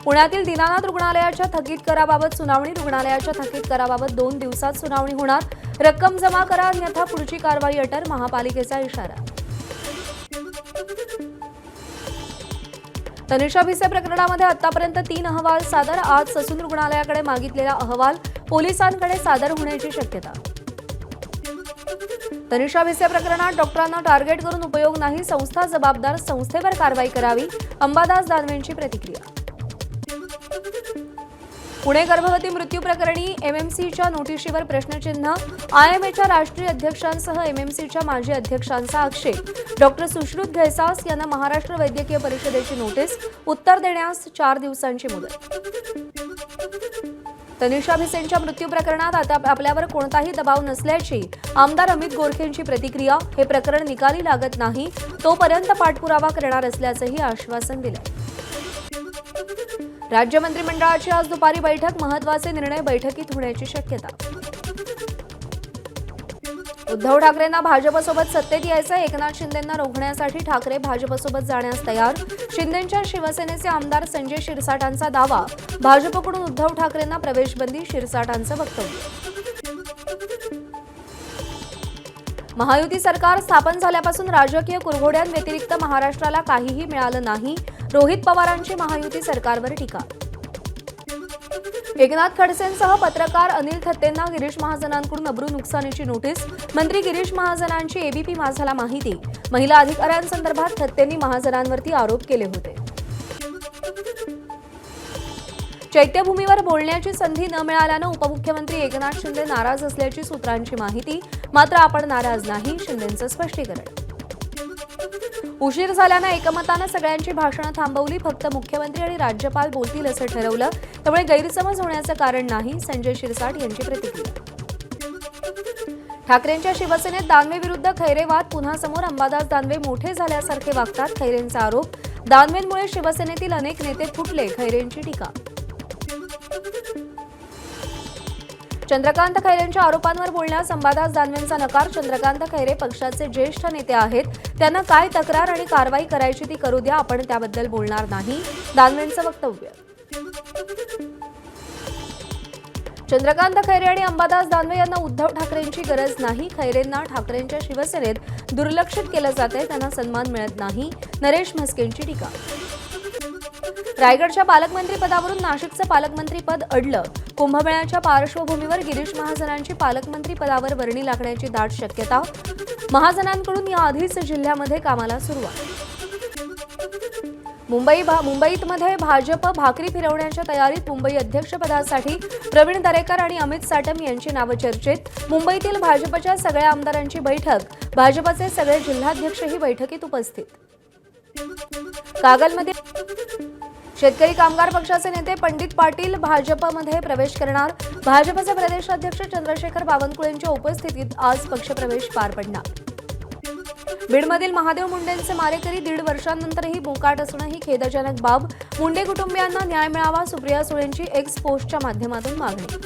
पुण्यातील दीनानाथ रुग्णालयाच्या थकीत कराबाबत सुनावणी. रुग्णालयाच्या थकीत कराबाबत 2 दिवसात सुनावणी होणार. रक्कम जमा करा अन्यथा पुढची कारवाई अटळ. महापालिकेचा इशारा. तनिषा भिसे प्रकरणामध्ये आतापर्यंत 3 अहवाल सादर. आज ससून रुग्णालयाकडे मागितलेला अहवाल पोलिसांकडे सादर होण्याची शक्यता. तनिषा भिसे प्रकरणात डॉक्टरांना टार्गेट करून उपयोग नाही. संस्था जबाबदार, संस्थेवर कारवाई करावी. अंबादास दानवेंची प्रतिक्रिया. पुणे गर्भवती मृत्यू प्रकरणी एमएमसीच्या नोटिशीवर प्रश्नचिन्ह. आयएमएच्या राष्ट्रीय अध्यक्षांसह एमएमसीच्या माजी अध्यक्षांचा आक्षेप. डॉक्टर सुश्रुत घैसास यांना महाराष्ट्र वैद्यकीय परिषदेची नोटीस. उत्तर देण्यास 4 दिवसांची मुदत. तनिषा भिसेंच्या मृत्यू प्रकरणात आता आपल्यावर कोणताही दबाव नसल्याची आमदार अमित गोरखेंची प्रतिक्रिया. हे प्रकरण निकाली लागत नाही तोपर्यंत पाठपुरावा करणार असल्याचंही आश्वासन दिलं. राज्य मंत्रिमंडळाची आज दुपारी बैठक. महत्त्वाचे निर्णय बैठकीत होण्याची शक्यता. उद्धव ठाकरेंना भाजपसोबत सत्तेत यायचं. एकनाथ शिंदेंना रोखण्यासाठी ठाकरे भाजपसोबत जाण्यास तयार. शिंदेंच्या शिवसेनेचे आमदार संजय शिरसाटांचा दावा. भाजपकडून उद्धव ठाकरेंना प्रवेशबंदी. शिरसाटांचं वक्तव्य. महायुती सरकार स्थापन झाल्यापासून राजकीय कुरघोड्यांव्यतिरिक्त महाराष्ट्राला काहीही मिळालं नाही. रोहित पवारांची महायुती सरकारवर टीका. एकनाथ खडसेंसह पत्रकार अनिल थत्तेंना गिरीश महाजनांकडून अब्रू नुकसानीची नोटीस. मंत्री गिरीश महाजनांची एबीपी माझाला माहिती. महिला अधिकाऱ्यांसंदर्भात थत्तेंनी महाजनांवरती आरोप केले होते. चैत्यभूमीवर बोलण्याची संधी न मिळाल्यानं उपमुख्यमंत्री एकनाथ शिंदे नाराज असल्याची सूत्रांची माहिती. मात्र आपण नाराज नाही, शिंदेंचं स्पष्टीकरण. उशीर झाल्यानं एकमतानं सगळ्यांची भाषणं थांबवली. फक्त मुख्यमंत्री आणि राज्यपाल बोलतील असं ठरवलं. त्यामुळे गैरसमज होण्याचं कारण नाही. संजय शिरसाट यांची प्रतिक्रिया. ठाकरेंच्या शिवसेनेत दानवे विरुद्ध खैरे वाद पुन्हा समोर. अंबादास दानवे मोठे झाल्यासारखे वागतात. खैरेंचा आरोप. दानवेंमुळे शिवसेनेतील अनेक नेते फुटले. खैरेंची टीका. चंद्रकांत खैरेंच्या आरोपांवर बोलण्यास अंबादास दानवेंचा नकार. चंद्रकांत खैरे पक्षाचे ज्येष्ठ नेते आहेत. त्यांना काय तक्रार आणि कारवाई करायची ती करू द्या. आपण त्याबद्दल बोलणार नाही. दानवेंचं वक्तव्य. चंद्रकांत खैरे आणि अंबादास दानवे यांना उद्धव ठाकरेंची गरज नाही. खैरेंना ठाकरेंच्या शिवसेनेत दुर्लक्षित केलं जातंय. त्यांना सन्मान मिळत नाही. नरेश म्हस्केंची टीका. रायगडच्या पालकमंत्रीपदावरून नाशिकचं पालकमंत्रीपद अडलं. कुंभमेळ्याच्या पार्श्वभूमीवर गिरीश महाजनांची पालकमंत्रीपदावर वर्णी लागण्याची दाट शक्यता. महाजनांकडून याआधीच जिल्ह्यामध्ये कामाला सुरुवात. मुंबईमध्ये भाजप भाकरी फिरवण्याच्या तयारीत. मुंबई अध्यक्षपदासाठी प्रवीण दरेकर आणि अमित साटम यांची नावं चर्चेत. मुंबईतील भाजपच्या सगळ्या आमदारांची बैठक. भाजपचे सगळे जिल्हाध्यक्षही बैठकीत उपस्थित. कागलमध्ये शेतकरी कामगार पक्षाचे नेते पंडित पाटील भाजपमध्ये प्रवेश करणार. भाजपचे प्रदेशाध्यक्ष चंद्रशेखर बावनकुळेंच्या उपस्थितीत आज पक्षप्रवेश पार पडणार. बीडमधील महादेव मुंडेंचे मारेकरी 1.5 वर्षांनंतरही मोकाट असणं ही खेदजनक बाब. मुंडे कुटुंबियांना न्याय मिळावा. सुप्रिया सुळेंची एक्स पोस्टच्या माध्यमातून मागणी.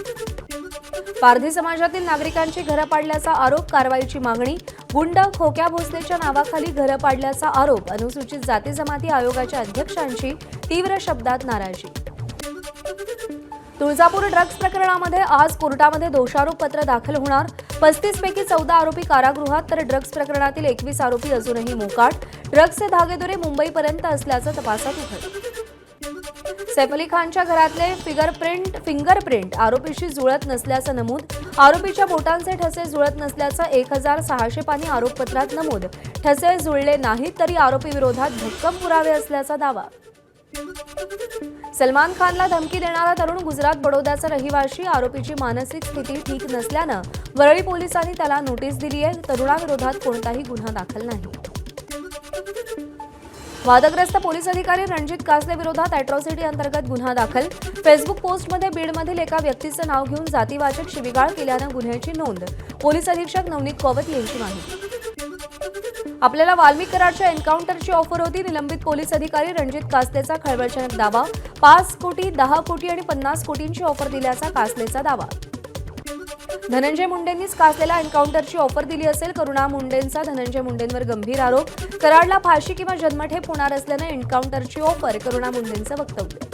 पारधी समाजातील नागरिकांची घरं पाडल्याचा आरोप. कारवाईची मागणी. गुंड खोक्या भोसलेच्या नावाखाली घरं पाडल्याचा आरोप. अनुसूचित जाती जमाती आयोगाच्या अध्यक्षांची तीव्र शब्दात नाराजी. तुळजापूर ड्रग्ज प्रकरणामध्ये आज कोर्टामध्ये दोषारोपपत्र दाखल होणार. 35 पैकी 14 आरोपी कारागृहात तर ड्रग्ज प्रकरणातील 21 आरोपी अजूनही मोकाट. ड्रग्जचे धागेदोरे मुंबईपर्यंत असल्याचं तपासात उघडलं. सैफ अली खानच्या घरातले फिंगरप्रिंट आरोपीशी जुळत नसल्याचं नमूद. आरोपीच्या बोटांचे ठसे जुळत नसल्याचं 1600 पानी आरोपपत्रात नमूद. ठसे जुळले नाहीत तरी आरोपी विरोधात भक्कम पुरावे असल्याचा दावा. सलमान खानला धमकी देणारा तरुण गुजरात बडोद्याचा रहिवाशी. आरोपीची मानसिक स्थिती ठीक नसल्यानं वरळी पोलिसांनी त्याला नोटीस दिली आहे. तरुणाविरोधात कोणताही गुन्हा दाखल नाही. वादग्रस्त पोलीस अधिकारी रणजित कासले विरोधात अॅट्रॉसिटी अंतर्गत गुन्हा दाखल. फेसबुक पोस्टमध्ये बीडमधील एका व्यक्तीचं नाव घेऊन जातीवाचक शिवीगाळ केल्यानं गुन्ह्याची नोंद. पोलीस अधीक्षक नवनीत कोवत यांची माहिती. आपल्याला वाल्मिक कराडच्या एन्काउंटरची ऑफर होती. निलंबित पोलीस अधिकारी रणजित कासलेचा खळबळजनक दावा. 5 कोटी, 10 कोटी आणि 50 कोटींची ऑफर दिल्याचा कासलेचा दावा. धनंजय मुंडेंनीच कासलेला एन्काउंटरची ऑफर दिली असेल. करुणा मुंडेंचा धनंजय मुंडेंवर गंभीर आरोप. कराडला फाशी किंवा जन्मठेप होणार असल्यानं एन्काउंटरची ऑफर. करुणा मुंडेंचं वक्तव्य.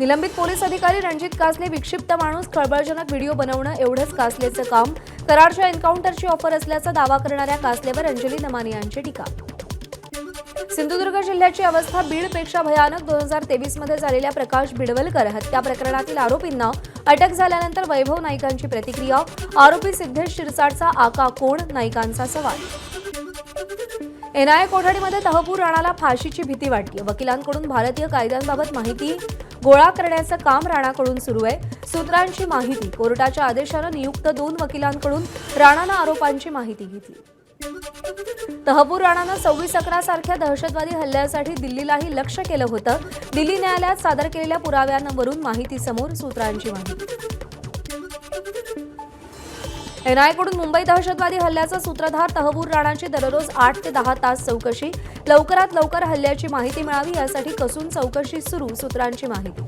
निलंबित पोलीस अधिकारी रणजित कासले विक्षिप्त माणूस खळबळजनक व्हिडिओ बनवणं एवढंच कासलेचं काम. कराडच्या एन्काउंटरची ऑफर असल्याचा दावा करणाऱ्या कासलेवर अंजली नमानी यांची टीका. सिंधुदुर्ग जिल्ह्याची अवस्था बीडपेक्षा भयानक. 2023 मध्ये झालेल्या प्रकाश बिडवलकर हत्या प्रकरणातील आरोपींना अटक झाल्यानंतर वैभव नाईकांची प्रतिक्रिया. आरोपी सिद्धेश शिरसाटचा आका कोण, नाईकांचा सवाल. एनआयए कोठडीमध्ये तहपूर राणाला फाशीची भीती वाटते. वकिलांकडून भारतीय कायद्यांबाबत माहिती गोळा करण्याचं काम राणाकडून सुरू आहे. सूत्रांची माहिती. कोर्टाच्या आदेशानं नियुक्त 2 वकिलांकडून राणानं आरोपांची माहिती घेतली. तहपूर राणानं 26/11 सारख्या दहशतवादी हल्ल्यासाठी दिल्लीलाही लक्ष्य केलं होतं. दिल्ली न्यायालयात सादर केलेल्या पुराव्यांवरून माहिती समोर. सूत्रांची माहिती. एनआयएकडून मुंबई दहशतवादी हल्ल्याचा सूत्रधार तहपूर राणाची दररोज 8 ते 10 तास चौकशी. लवकरात लवकर हल्ल्याची माहिती मिळावी यासाठी कसून चौकशी सुरू. सूत्रांची माहिती.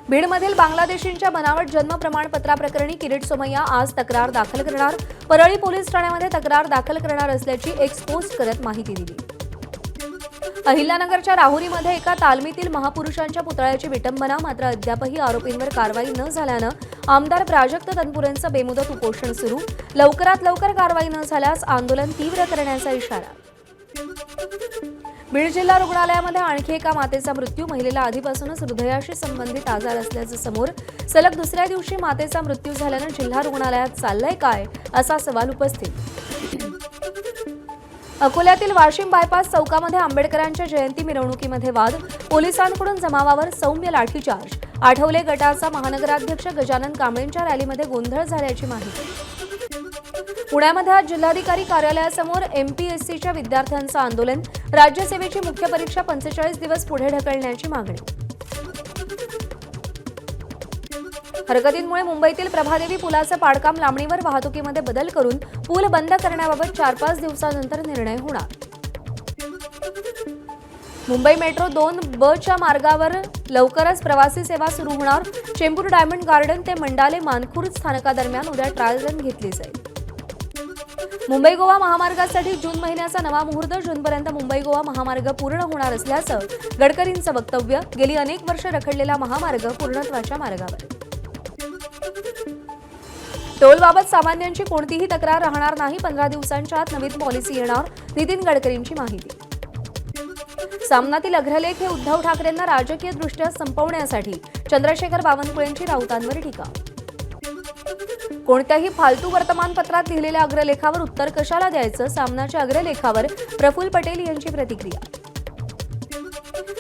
बीडमधील बांगलादेशींच्या बनावट जन्म प्रमाणपत्राप्रकरणी किरीट सोमय्या आज तक्रार दाखल करणार. परळी पोलीस ठाण्यामध्ये तक्रार दाखल करणार असल्याची एक्सपोज करत माहिती दिली. अहिल्यानगरच्या राहुरीमध्ये एका तालमीतील महापुरुषांच्या पुतळ्याची विटंबना. मात्र अद्यापही आरोपींवर कारवाई न झाल्यानं आमदार प्राजक्त तनपुरेंचं बेमुदत उपोषण सुरू. लवकरात लवकर कारवाई न झाल्यास आंदोलन तीव्र करण्याचा इशारा. बीड जिल्हा रुग्णालयामध्ये आणखी एका मातेचा मृत्यू. महिलेला आधीपासूनच हृदयाशी संबंधित आजार असल्याचं समोर. सलग दुसऱ्या दिवशी मातेचा मृत्यू झाल्यानं जिल्हा रुग्णालयात चाललंय काय, असा सवाल उपस्थित. अकोल्यातील वाशिम बायपास चौकामध्ये आंबेडकरांच्या जयंती मिरवणुकीमध्ये वाद. पोलिसांकडून जमावावर सौम्य लाठीचार्ज. आठवले गटाचा महानगराध्यक्ष गजानन कांबळेंच्या रॅलीमध्ये गोंधळ झाल्याची माहिती. पुण्यामध्ये आज जिल्हाधिकारी कार्यालयासमोर एमपीएससीच्या विद्यार्थ्यांचं आंदोलन. राज्यसेवेची मुख्य परीक्षा 45 दिवस पुढे ढकलण्याची मागणी. हरकतींमुळे मुंबईतील प्रभादेवी पुलाचं पाडकाम लांबणीवर. वाहतुकीमध्ये बदल करून पूल बंद करण्याबाबत 4-5 दिवसांनंतर निर्णय होणार. मुंबई मेट्रो 2B मार्गावर लवकरच प्रवासी सेवा सुरू होणार. चेंबूर डायमंड गार्डन ते मंडाले मानखुर्द स्थानकादरम्यान उद्या ट्रायल रन घेतली जाईल. मुंबई गोवा महामार्गासाठी जून महिन्याचा नवा मुहूर्त. जूनपर्यंत मुंबई गोवा महामार्ग पूर्ण होणार असल्याचं गडकरींचं वक्तव्य. गेली अनेक वर्ष रखडलेला महामार्ग पूर्णत्वाच्या मार्गावर. टोलबाबत सामान्यांची कोणतीही तक्रार राहणार नाही. 15 दिवसांच्या आत नवीन पॉलिसी येणार. नितीन गडकरींची माहिती. सामनातील अग्रलेख हे उद्धव ठाकरेंना राजकीयदृष्ट्या संपवण्यासाठी. चंद्रशेखर बावनकुळेंची राऊतांवर टीका. कोणत्याही फालतू वर्तमानपत्रात लिहिलेल्या अग्रलेखावर उत्तर कशाला द्यायचं. सामनाच्या अग्रलेखावर प्रफुल्ल पटेल यांची प्रतिक्रिया.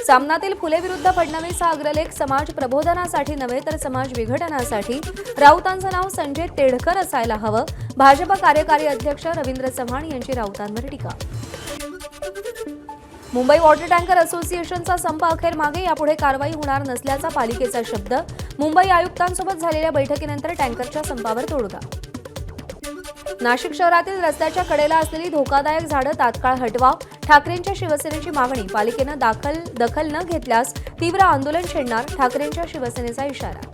सामनातील फुले विरुद्ध फडणवीस हा अग्रलेख समाज प्रबोधनासाठी नव्हे तर समाज विघटनासाठी. राऊतांचं नाव संजय तेढकर असायला हवं. भाजप कार्यकारी अध्यक्ष रवींद्र चव्हाण यांची राऊतांवर टीका. मुंबई वॉटर टँकर असोसिएशनचा संप अखेर मागे. यापुढे कारवाई होणार नसल्याचा पालिकेचा शब्द. मुंबई आयुक्तांसोबत झालेल्या बैठकीनंतर टँकरच्या संपावर तोडगा. नाशिक शहरातील रस्त्याच्या कडेला असलेली धोकादायक झाडं तात्काळ हटवा. ठाकरेंच्या शिवसेनेची मागणी. पालिकेनं दखल न घेतल्यास तीव्र आंदोलन छेडणार. ठाकरेंच्या शिवसेनेचा इशारा.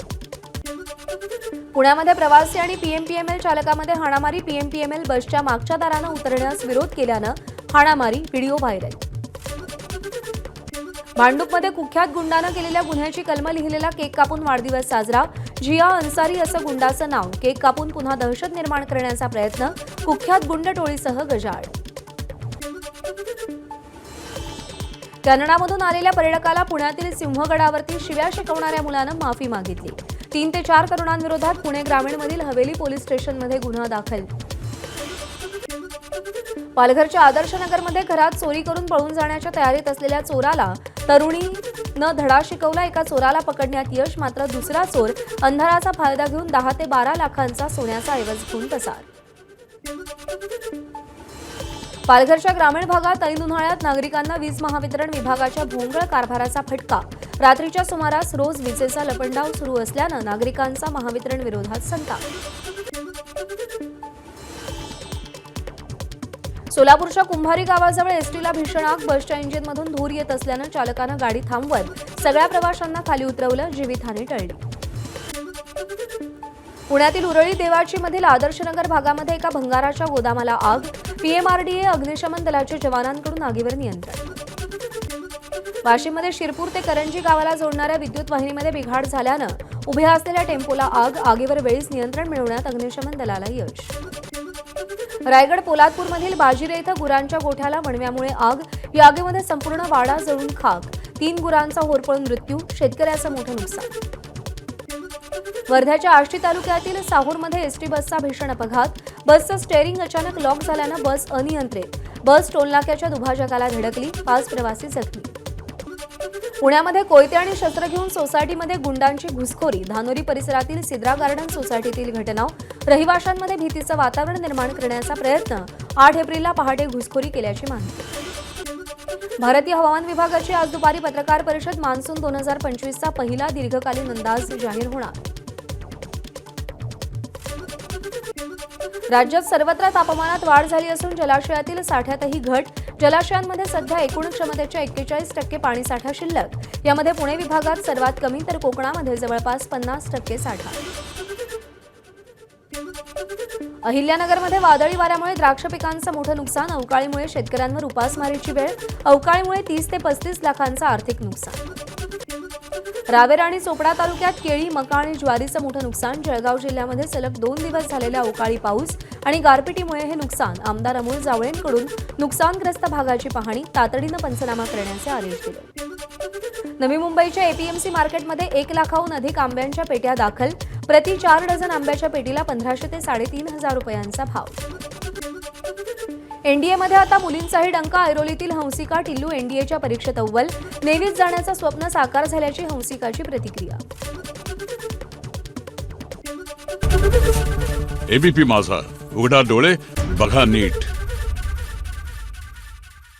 पुण्यामध्ये प्रवासी आणि पीएमपीएमएल चालकामध्ये हाणामारी. पीएमपीएमएल बसच्या मागच्या दारानं उतरण्यास विरोध केल्यानं हाणामारी. Video viral. भांडूपमध्ये कुख्यात गुंडानं केलेल्या गुन्ह्याची कलम लिहिलेला केक कापून वाढदिवस साजरा. जिया अन्सारी असं गुंडाचं नाव. केक कापून पुन्हा दहशत निर्माण करण्याचा प्रयत्न. कुख्यात गुंड टोळीसह गजाआड. कॅनडामधून आलेल्या पर्यटकाला पुण्यातील सिंहगडावरती शिव्या शिकवणाऱ्या मुलानं माफी मागितली. 3 ते 4 तरुणांविरोधात पुणे ग्रामीणमधील हवेली पोलीस स्टेशनमध्ये गुन्हा दाखल. पालघरच्या आदर्शनगरमध्ये घरात चोरी करून पळून जाण्याच्या तयारीत असलेल्या चोराला तरुणीनं धडा शिकवला. एका चोराला पकडण्यात यश. मात्र दुसरा चोर अंधाराचा फायदा घेऊन 10 ते 12 लाखांचा सोन्याचा ऐवज घेऊन पसार. पालघरच्या ग्रामीण भागात ऐन उन्हाळ्यात नागरिकांना वीज महावितरण विभागाच्या भोंगळ कारभाराचा फटका. रात्रीच्या सुमारास रोज विजेचा लपंडाव सुरू असल्यानं नागरिकांचा महावितरण विरोधात संताप. सोलापूरच्या कुंभारी गावाजवळ एसटीला भीषण आग. बसच्या इंजिनमधून धूर येत असल्यानं चालकानं गाडी थांबवत सगळ्या प्रवाशांना खाली उतरवलं. जीवितहानी टळली. पुण्यातील उरळी देवाचीमधील आदर्शनगर भागामध्ये एका भंगाराच्या गोदामाला आग. पीएमआरडीए अग्निशमन दलाच्या जवानांकडून आगीवर नियंत्रण. वाशिममध्ये शिरपूर ते करंजी गावाला जोडणाऱ्या विद्युत वाहिनीमध्ये बिघाड झाल्यानं उभ्या असलेल्या टेम्पोला आगीवर वेळीच नियंत्रण मिळवण्यात अग्निशमन दलाला यश. रायगड पोलादपूरमधील बाजिरे इथं गुरांच्या गोठ्याला वणव्यामुळे आग. या आगीमध्ये संपूर्ण वाडा जळून खाक. 3 गुरांचा होरपळून मृत्यू. शेतकऱ्याचं मोठं नुकसान. वर्ध्याच्या आष्टी तालुक्यातील साहूरमध्ये एसटी बसचा भीषण अपघात. बसचं स्टेअरिंग अचानक लॉक झाल्यानं बस अनियंत्रित. बस टोलनाक्याच्या दुभाजकाला धडकली. 5 प्रवासी जखमी. पुण्यामध्ये कोयते आणि शस्त्र घेऊन सोसायटीमध्ये गुंडांची घुसखोरी. धानोरी परिसरातील सिद्रा गार्डन सोसायटीतील घटना. रहिवाशांमध्ये भीतीचं वातावरण निर्माण करण्याचा प्रयत्न. 8 एप्रिलला पहाटे घुसखोरी केल्याची माहिती. भारतीय हवामान विभागाची आज दुपारी पत्रकार परिषद. मान्सून 2025चा पहिला दीर्घकालीन अंदाज जाहीर होणार. राज्यात सर्वत्र तापमानात वाढ झाली असून जलाशयातील साठ्यातही घट. जलाशयांमध्ये सध्या एकूण क्षमतेच्या 41% पाणीसाठा शिल्लक. यामध्ये पुणे विभागात सर्वात कमी तर कोकणामध्ये जवळपास 50% साठा. अहिल्यानगरमध्ये वादळी वाऱ्यामुळे द्राक्ष पिकांचं मोठं नुकसान. अवकाळीमुळे शेतकऱ्यांवर उपासमारीची वेळ. अवकाळीमुळे 30 ते 35 लाखांचं आर्थिक नुकसान. रावेर आणि चोपडा तालुक्यात केळी, मका आणि ज्वारीचं मोठं नुकसान. जळगाव जिल्ह्यामध्ये सलग 2 दिवस झालेल्या अवकाळी पाऊस आणि गारपिटीमुळे हे नुकसान. आमदार अमोल जावळेंकडून नुकसानग्रस्त भागाची पाहणी. तातडीनं पंचनामा करण्याचे आदेश दिले. नवी मुंबईच्या एपीएमसी मार्केटमध्ये 1 लाखाहून अधिक आंब्यांच्या पेट्या दाखल. प्रति 4 डझन आंब्याच्या पेटीला 1500 ते 3,500 रुपयांचा भाव. एनडीएमध्ये आता मुलींचाही डंका. ऐरोलीतील हंसिका टिल्लू एनडीएच्या परीक्षेत अव्वल. नेव्हीत जाण्याचं स्वप्न साकार झाल्याची हंसिकाची प्रतिक्रिया. एबीपी माझा, उघडा डोळे बघा नीट.